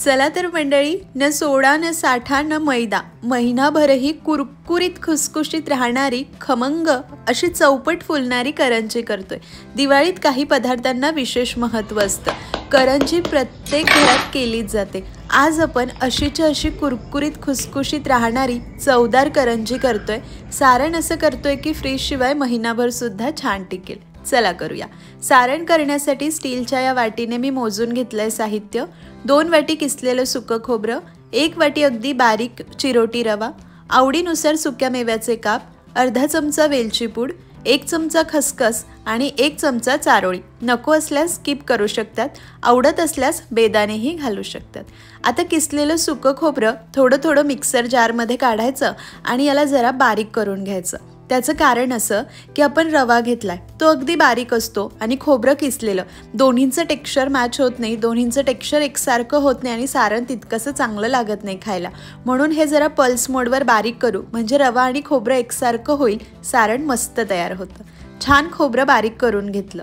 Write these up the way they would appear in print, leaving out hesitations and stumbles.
चला तर मंडळी, न सोडा न साठा न मैदा, महिनाभरही कुरकुरीत खुसखुशीत राहणारी खमंग अशी चौपट फुलणारी करंजी करतोय। दिवाळीत काही पदार्थांना विशेष महत्त्व असतं। करंजी प्रत्येक घरात केलीच जाते। आज आपण अशीच्या अशी कुरकुरीत खुसखुशीत राहणारी चवदार करंजी करतोय। सारण असं करतोय की फ्रीज शिवाय महिनाभर सुद्धा छान टिकेल। चला करूया। सारण करण्यासाठी स्टीलच्या या वाटीने मी मोजून घेतलंय साहित्य। 2 वाटी किसलेलं सुकं खोबरं, 1 वाटी अगदी बारीक चिरोटी रवा, आवडीनुसार सुक्या मेव्याचे काप, अर्धा चमचा वेलची पूड, 1 चमचा खसखस आणि 1 चमचा चारोळी। नको असल्यास स्किप करू शकतात, आवडत असल्यास बेदाणेही घालू शकतात। आता किसलेलं सुकं खोबरं थोडं थोडं मिक्सर जारमध्ये काढायचं आणि याला जरा बारीक करून घ्यायचं। त्याचं कारण असं की आपण रवा घेतलाय, तो अगदी बारीक असतो आणि खोबरं किसलेलं, दोन्हींचं टेक्स्चर मॅच होत नाही, दोन्हींचं टेक्स्चर एकसारखं होत नाही आणि सारण तितकंसं चांगलं लागत नाही खायला। म्हणून हे जरा पल्स मोडवर बारीक करू, म्हणजे रवा आणि खोबरं एकसारखं होईल, सारण मस्त तयार होतं। छान खोबरं बारीक करून घेतलं।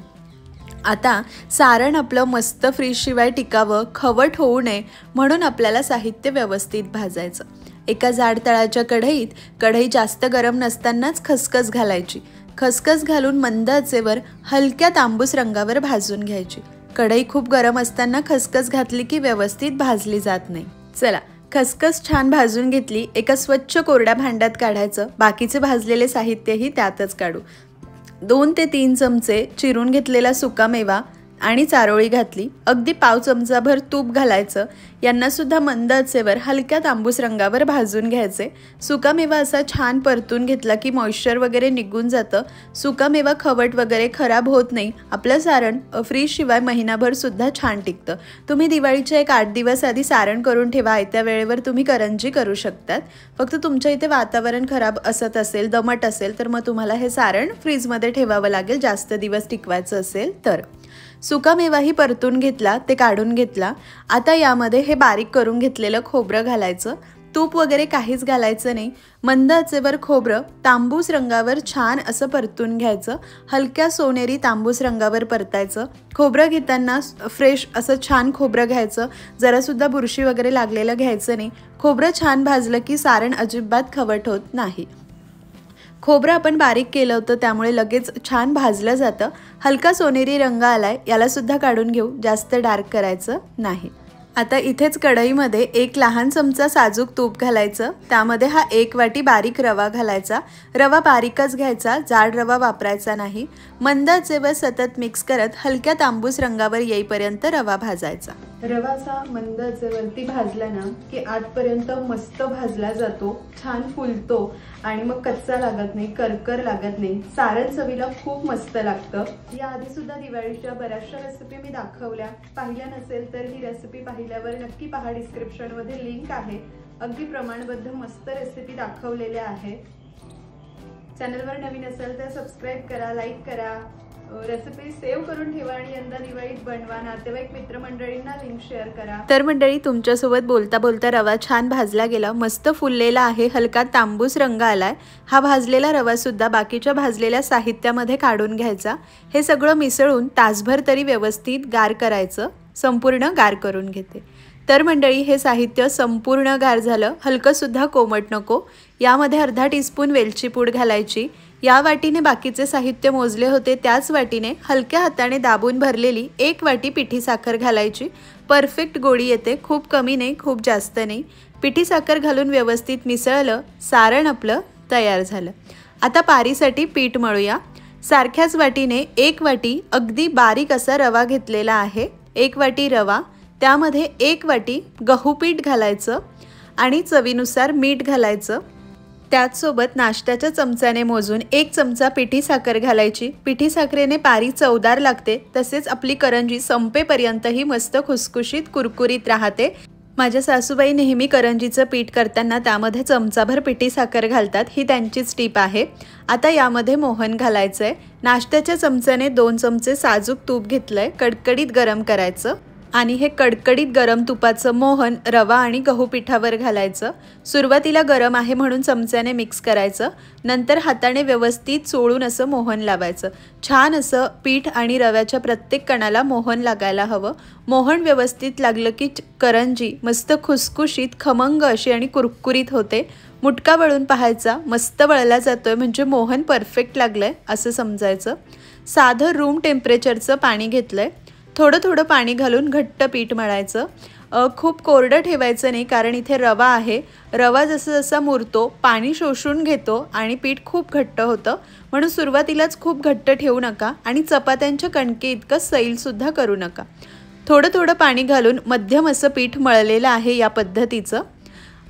आता सारण आपलं मस्त फ्रीज शिवाय टिकावं, खवट होऊ नये म्हणून आपल्याला साहित्य व्यवस्थित भाजायचं। एका जाड तळाच्या कढईत, कढई जास्त गरम नसतानाच खसखस घालायची। खसखस घालून मंद आचेवर हलक्या तांबूस रंगावर भाजून घ्यायची। कढई खूप गरम असताना खसखस घातली की व्यवस्थित भाजली जात नाही। चला, खसखस छान भाजून घेतली। एका स्वच्छ कोरड्या भांड्यात काढायचं, बाकीचे भाजलेले साहित्यही त्यातच काढू। 2 ते 3 चमचे चिरून घेतलेला सुका मेवा आणि चारोळी घातली। अगदी पाव चमचाभर तूप घालायचं। यांना सुद्धा मंद आचेवर हलक्या तांबूस रंगावर भाजून घ्यायचे। सुका मेवा असा छान परतून घेतला की मॉइश्चर वगैरे निघून जातं। सुका मेवा खवट वगैरे खराब होत नाही। आपलं सारण फ्रीज शिवाय महिनाभर सुद्धा छान टिकतं। तुम्ही दिवाळीच्या 8 दिवस आधी सारण करून ठेवा, आयत्या वेळेवर तुम्ही करंजी करू शकतात। फक्त तुमच्या इथे वातावरण खराब असत असेल, दमट असेल तर मग तुम्हाला हे सारण फ्रीजमध्ये ठेवावं लागेल, जास्त दिवस टिकवायचं असेल तर। सुका मेवाही परतून घेतला, ते काढून घेतला। आता यामध्ये हे बारीक करून घेतलेलं खोबरं घालायचं। तूप वगैरे काहीच घालायचं नाही। मंद आचेवर खोबरं तांबूस रंगावर छान असं परतून घ्यायचं। हलक्या सोनेरी तांबूस रंगावर परतायचं। खोबरं घेताना फ्रेश असं छान खोबरं घ्यायचं, जरासुद्धा बुरशी वगैरे लागलेलं घ्यायचं नाही। खोबरं छान भाजलं की सारण अजिबात खवट होत नाही। खोबरं आपण बारीक केलं होतं त्यामुळे लगेच छान भाजलं जातं। हलका सोनेरी रंग आलाय, याला सुद्धा काढून घेऊ, जास्त डार्क करायचं नाही। आता इथेच कढईमध्ये 1 लहान चमचा साजूक तूप घालायचं। त्यामध्ये हा 1 वाटी बारीक रवा घालायचा। रवा बारीकच घ्यायचा, जाड रवा वापरायचा नाही। मंद आचेवर सतत मिक्स करत हलक्या तांबूस रंगावर येईपर्यंत रवा भाजायचा। रवा असा मंद आचेवरती भाजला ना की आतपर्यंत मस्त भाजला जातो, छान फुलतो आणि मग कच्चा लागत नाही, करकर लागत नाही। सारण चवीला खूप मस्त लागतं। या आधी सुद्धा दिवाळीच्या बऱ्याचशा रेसिपी मी दाखवल्या, पाहिल्या नसेल तर ही रेसिपी पाहिल्यावर नक्की पहा, डिस्क्रिप्शन मध्ये लिंक आहे। अगदी प्रमाणबद्ध मस्त रेसिपी दाखवलेल्या आहे। चॅनलवर नवीन असेल तर सबस्क्राइब करा, लाईक करा, रेसिपी सेव्ह करून ठेवा आणि यंदा दिवाळीत बनवा। नातेवाईक मित्रमंडळींना लिंक शेअर करा। तर मंडळी, तुमच्यासोबत बोलता बोलता रवा छान भाजला गेला, मस्त फुललेला आहे, हलका तांबूस रंग आलाय। हा भाजलेला रवा सुद्धा बाकीच्या भाजलेल्या साहित्यामध्ये काढून घ्यायचा। हे सगळं मिसळून तासभर तरी व्यवस्थित गार करायचं। संपूर्ण गार करून घेते। तर मंडळी, हे साहित्य संपूर्ण गार झालं, हलकं सुद्धा कोमट नको। यामध्ये अर्धा टीस्पून वेलची पूड घालायची। या वाटीने बाकीचे साहित्य मोजले होते, त्याच वाटीने हलक्या हाताने दाबून भरलेली 1 वाटी पिठी साखर घालायची। परफेक्ट गोडी येते, खूप कमी नाही, खूप जास्त नाही। पिठी साखर घालून व्यवस्थित मिसळलं, सारण आपलं तयार झालं। आता पारीसाठी पीठ मळूया। सारख्याच वाटीने 1 वाटी अगदी बारीक असा रवा घेतलेला आहे। 1 वाटी रवा, त्यामध्ये 1 वाटी गहू पीठ घालायचं आणि चवीनुसार मीठ घालायचं। त्याचसोबत नाश्त्याच्या चमच्याने मोजून 1 चमचा पिठी साखर घालायची। पिठी साखरेने पारी चवदार लागते, तसेच आपली करंजी संपेपर्यंतही मस्त खुसखुशीत कुरकुरीत राहते। माझ्या सासूबाई नेहमी करंजीचं पीठ करताना त्यामध्ये चमचाभर पिठी साखर घालतात, ही त्यांचीच टीप आहे। आता यामध्ये मोहन घालायचंय। नाश्त्याच्या चमच्याने 2 चमचे साजूक तूप घेतलंय, कडकडीत गरम करायचं। आणि हे कडकडीत गरम तुपाचं मोहन रवा आणि गहू पिठावर घालायचं। सुरुवातीला गरम आहे म्हणून चमच्याने मिक्स करायचं, नंतर हाताने व्यवस्थित चोळून असं मोहन लावायचं। छान असं पीठ आणि रव्याच्या प्रत्येक कणाला मोहन लागायला हवं। मोहन व्यवस्थित लागलं की करंजी मस्त खुसखुशीत खमंग अशी आणि कुरकुरीत होते। मुटका वळून पाहायचा, मस्त वळला जातोय म्हणजे मोहन परफेक्ट लागलंय असं समजायचं। साधं रूम टेम्परेचरचं पाणी घेतलंय, थोडं थोडं पाणी घालून घट्ट पीठ मळायचं। खूप कोरडं ठेवायचं नाही, कारण इथे रवा आहे। रवा जसं जसा मुरतो पाणी शोषून घेतो आणि पीठ खूप घट्ट होतं, म्हणून सुरुवातीलाच खूप घट्ट ठेवू नका आणि चपात्यांच्या कणके इतकं सैलसुद्धा करू नका। थोडं थोडं पाणी घालून मध्यम असं पीठ मळलेलं आहे या पद्धतीचं।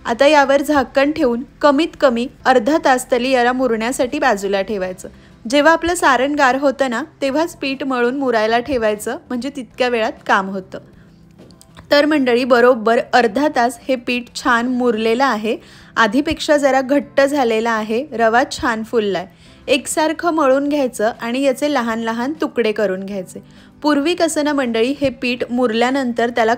आता यावर झाकण ठेवून कमीत कमी अर्धा तास तरी याला मुरण्यासाठी बाजूला ठेवायचं। जेव्हा आपलं सारण गार होतं ना, तेव्हाच पीठ मळून मुरायला ठेवायचं, म्हणजे तितक्या वेळात काम होतं। तर मंडळी बरोबर अर्धा तास हे पीठ छान मुरलेलं आहे। आधीपेक्षा जरा घट्ट झालेला आहे, रवा छान फुललाय। एकसारखं मळून घ्यायचं आणि याचे लहान लहान तुकडे करून घ्यायचे। पूर्वी कसं ना मंडळी, हे पीठ मुरल्यानंतर त्याला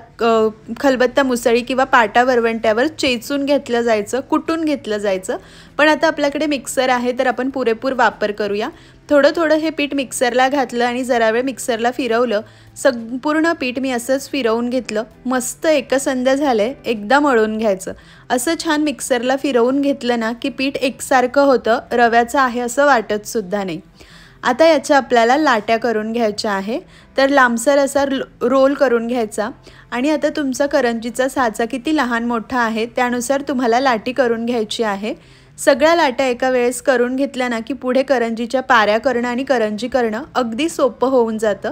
खलबत्ता मुसळी किंवा पाटा वरवंट्यावर चेचून घेतलं जायचं, कुटून घेतलं जायचं। पण आता आपल्याकडे मिक्सर आहे, तर आपण पुरेपूर वापर करूया। थोडं थोडं हे पीठ मिक्सरला घातलं आणि जरा वेळ मिक्सरला फिरवलं। संपूर्ण पीठ मी असंच फिरवून घेतलं, मस्त एकसंध झालंय। एकदा मळून घ्यायचं, असं छान मिक्सरला फिरवून घेतलं ना की पीठ एकसारखं होतं, रव्याचं आहे असं वाटत सुद्धा नाही। आता याच्या आपल्याला लाट्या करून घ्यायच्या आहे, तर लांबसर असा रोल करून घ्यायचा आणि आता तुमचा करंजीचा साचा किती लहान मोठा आहे त्यानुसार तुम्हाला लाटी करून घ्यायची आहे। सगळ्या लाट्या एका वेळेस करून घेतल्या ना की पुढे करंजीच्या पाऱ्या करणं आणि करंजी करणं अगदी सोपं होऊन जातं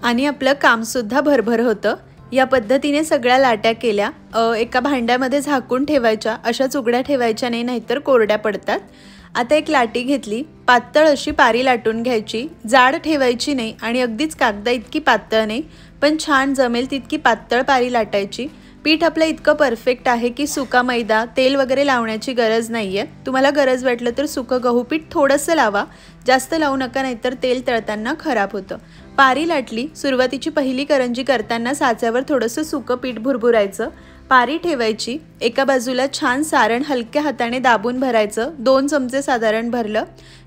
आणि आपलं कामसुद्धा भरभर होतं। या पद्धतीने सगळ्या लाट्या केल्या। एका भांड्यामध्ये झाकून ठेवायच्या, अशाच उघड्या ठेवायच्या नाही, नाहीतर कोरड्या पडतात। आता एक लाटी घेतली, पातळ अशी पारी लाटून घ्यायची, जाड ठेवायची नाही आणि अगदीच कागदा इतकी पातळ नाही, पण छान जमेल तितकी पातळ पारी लाटायची। पीठ आपलं इतकं परफेक्ट आहे की सुका मैदा तेल वगैरे लावण्याची गरज नाहीये। तुम्हाला गरज वाटलं तर सुकं गहू पीठ थोडंसं लावा, जास्त लावू नका, नाहीतर तेल तळताना खराब होतं। पारी लाटली। सुरुवातीची पहिली करंजी करताना साच्यावर थोडंसं सुकं पीठ भुरभुरायचं, पारी ठेवायची। एका बाजूला छान सारण हलक्या हाताने दाबून भरायचं, 2 चमचे साधारण भरलं।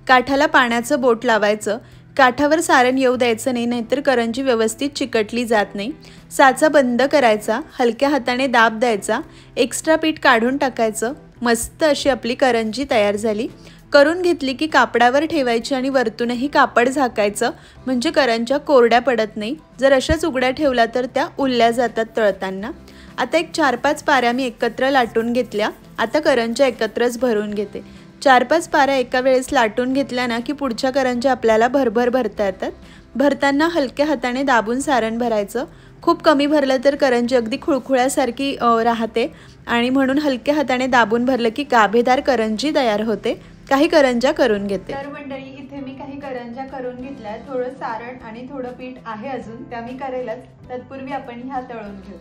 काठाला पाण्याचं बोट लावायचं, काठावर सारण येऊ द्यायचं नाही, नाहीतर करंजी व्यवस्थित चिकटली जात नाही। साचा बंद करायचा, हलक्या हाताने दाब द्यायचा, एक्स्ट्रा पीठ काढून टाकायचं। मस्त अशी आपली करंजी तयार झाली। करून घेतली की कापडावर ठेवायची आणि वरतूनही कापड झाकायचं, म्हणजे करंज्या कोरड्या पडत नाही। जर अशाच उघड्या ठेवला तर त्या उरल्या जातात तळताना। आता एक 4-5 पाऱ्या मी एकत्र लाटून घेतल्या। आता करंज्या एकत्रच भरून घेते। 4-5 पाऱ्या एका वेळेस लाटून घेतल्या ना की पुढच्या करंज्या आपल्याला भरभर भरता येतात। भरताना हलक्या हाताने दाबून सारण भरायचं। खूप कमी भरलं तर करंजी अगदी खुळखुळ्यासारखी राहते आणि म्हणून हलक्या हाताने दाबून भरलं की गाभेदार करंजी तयार होते। काही करंज्या करून घेते। तर मंडळी इथे मी काही करंज्या करून घेतल्या। थोडं सारण आणि थोडं पीठ आहे अजून, त्या मी करेलच, तत्पूर्वी आपण ह्या तळून घेऊ।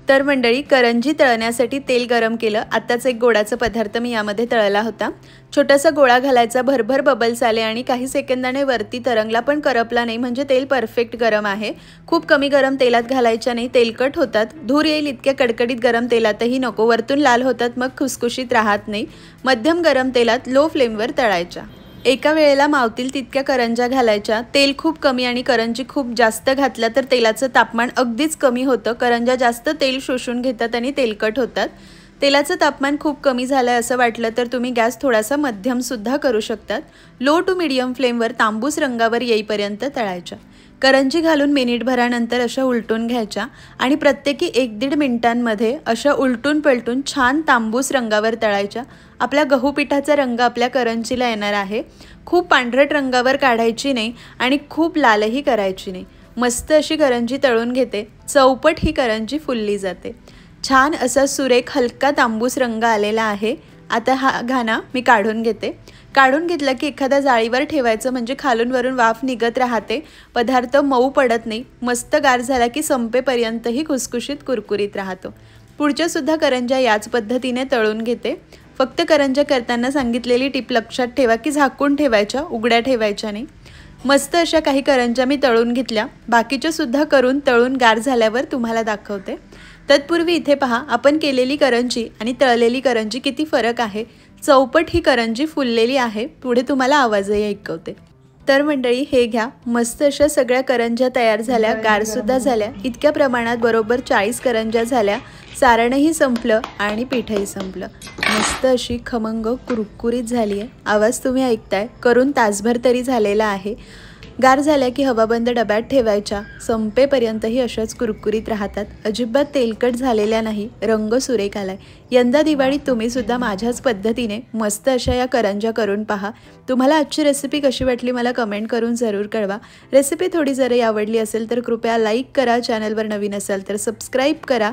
तर मंडळी करंजी तळण्यासाठी तेल गरम केलं। आताच एक गोडाचा पदार्थ मी यामध्ये तळला होता। छोटासा गोळा घालायचा, भरभर बबल्स आले आणि काही सेकंदाने वरती तरंगला पण करपला नाही, म्हणजे तेल परफेक्ट गरम आहे। खूप कमी गरम तेलात घालायच्या नाही, तेलकट होतात। धूर येईल इतक्या कडकडीत गरम तेलातही नको, वरतून लाल होतात मग खुसखुशीत राहत नाही। मध्यम गरम तेलात लो फ्लेमवर तळायच्या। एका वेळेला मावतील तितक्या करंज्या घालायच्या। तेल खूप कमी आणि करंजी खूप जास्त घातल्या तर तेलाचं तापमान अगदीच कमी होतं। करंज्या जास्त तेल शोषून घेतात आणि तेलकट होतात। तेलाचं तापमान खूप कमी झालंय असं वाटलं तर तुम्ही गॅस थोडासा मध्यम सुद्धा करू शकतात। लो टू मीडियम फ्लेमवर तांबूस रंगावर येईपर्यंत तळायच्या। करंजी घालून मिनिटभरानंतर अशा उलटून घ्यायच्या आणि प्रत्येकी 1-1.5 मिनिटांमध्ये अशा उलटून पलटून छान तांबूस रंगावर तळायच्या। आपल्या गहू पिठाचा रंग आपल्या करंजीला येणार आहे। खूप पांढरट रंगावर काढायची नाही आणि खूप लालही करायची नाही। मस्त अशी करंजी तळून घेते, चौपट ही करंजी फुलली जाते। छान असा सुरेख हलका तांबूस रंग आलेला आहे। आता हा घाना मी काढून घेते। काढून घेतला की एखाद्या जाळीवर ठेवायचं, म्हणजे खालून वरून वाफ निघत राहते, पदार्थ मऊ पडत नाही। मस्त गार झाला की संपेपर्यंतही खुसखुशीत कुरकुरीत राहतो। पुढच्या सुद्धा करंज्या याच पद्धतीने तळून घेते। फक्त करंज्या करताना सांगितलेली टिप लक्षात ठेवा की झाकून ठेवायच्या, उघड्या ठेवायच्या नाही। मस्त अशा काही करंज्या मी तळून घेतल्या, बाकीच्या सुद्धा करून तळून गार झाल्यावर तुम्हाला दाखवते। तत्पूर्वी इथे पहा, आपण केलेली करंजी आणि तळलेली करंजी किती फरक आहे। चौपट ही करंजी फुललेली आहे, पुढे तुम्हाला आवाजही ऐकवते। तर मंडळी हे घ्या, मस्त अशा सगळ्या करंज्या तयार झाल्या, गार सुद्धा झाल्या। इतक्या प्रमाणात बरोबर 40 करंज्या झाल्या, सारणही संपलं आणि पीठही संपलं। मस्त अशी खमंग कुरकुरीत झाली आहे, आवाज तुम्ही ऐकताय। करून तासभर तरी झालेला आहे। गार झाल्या की हवाबंद डब्यात ठेवायच्या, संपेपर्यंतही अशाच कुरकुरीत राहतात, अजिबात तेलकट झालेल्या नाही, रंग सुरेख आलाय। यंदा दिवाळीत तुम्ही सुद्धा माझ्याच पद्धतीने मस्त अशा या करंज्या करून पहा। तुम्हाला आजची रेसिपी कशी वाटली मला कमेंट करून जरूर कळवा। रेसिपी थोडी जरी आवडली असेल तर कृपया लाईक करा, चॅनलवर नवीन असाल तर सबस्क्राईब करा